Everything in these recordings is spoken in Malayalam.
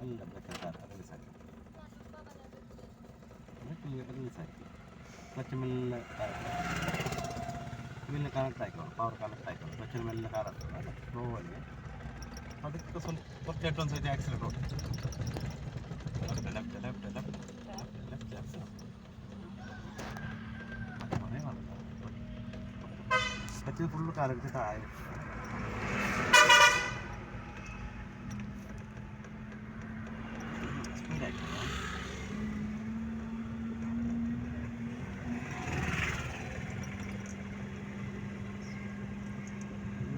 നല്ല ബ്രേക്ക് റിലീസാക്കി റിലീസാക്കി ക്ലച്ച് മെല്ലെ കണക്ട് ആയിക്കോളും പവർ കണക്ട് ആയിക്കോളും ക്ലച്ചിന് മെല്ലെ കറക്റ്റ് അല്ല സ്ലോ അല്ലേ അതൊക്കെ കുറച്ച് അഡ്വാൻസ് ആയിട്ട് accelerator left left left left left left clutch full കാലെടുത്ത് താഴെ സ്പീഡാക്കി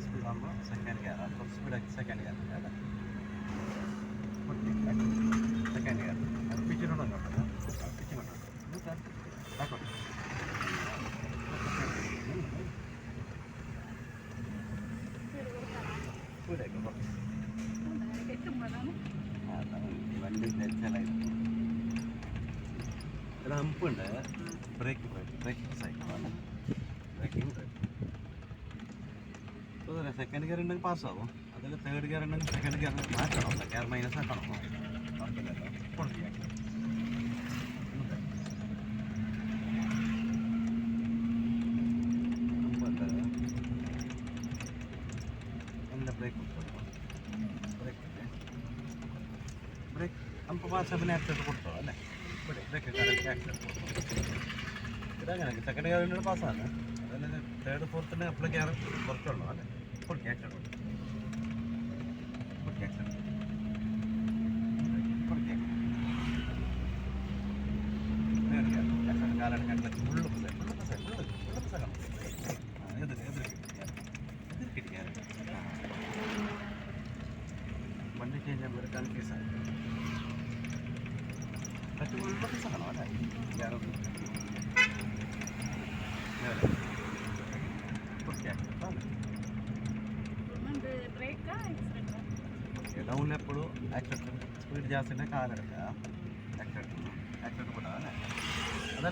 സ്പീഡാകുമ്പോൾ സെക്കൻഡ് ഗിയർ കുറച്ച് സ്പീഡാക്കി സെക്കൻഡ് ഗിയർ സെക്കൻഡ് ഗിയർ അത് പിച്ചിനോട് അങ്ങോട്ടല്ല പിച്ചിനോട്ട് ആക്കോട്ടെ സ്പീഡാക്കും വണ്ടി ചിലതായിരുന്നു ഒരു ഹമ്പുണ്ട് ബ്രേക്ക് സൈക്കിളാണ് ബ്രേക്കിംഗ് സെക്കൻഡ് ഗിയർ ഉണ്ടെങ്കിൽ പാസ്സാവും അതിൽ തേർഡ് ഗിയർ ഉണ്ടെങ്കിൽ സെക്കൻഡ് ഗിയർ മാറ്റണം ഗിയർ മൈനസ് ആക്കണം കുഴപ്പമില്ലല്ലോ നല്ല ബ്രേക്ക് ബ്രേക്ക് നമുക്ക് വാട്സാപ്പിന് ആക്സിഡൻറ്റ് കൊടുത്തോ അല്ലേ ഇവിടെ ബ്രേക്ക് ആക്സിഡൻറ്റ് ഇതങ്ങനെ സെക്കൻഡ് ഗിയറിനോട് പാസ്സാണ് അതിൽ തേർഡ് ഫോർത്തിന് അപ്ലൈ ഗിയർ കുറച്ചുള്ളൂ അല്ലേ കൊടുക്കുക ആക്സിഡൻറ്റ് കൊടുക്കുക ആക്സിഡൻറ്റ് കൊടുക്കുക തേർഡ് ഗിയർ ആക്സിഡൻറ്റ് കാലടക്കാൻ ക്ലച്ച് ഫുള്ള് പുസ്തകം കിട്ടിയാൽ വണ്ടി ചേഞ്ച് ചെയ്യുമ്പോൾ കൺഫ്യൂസായി ക്ലച്ച് ഫുള്ള് പുസ്തകമാണോ അല്ലേ ഗിയർ ഡൗണിൽ എപ്പോഴും ആക്സിഡൻറ്റ് സ്പീഡ് ജാസ്തിൻ്റെ കാലെടുക്കുക ആക്സിഡൻറ്റ് കൂടാതെ അല്ലേ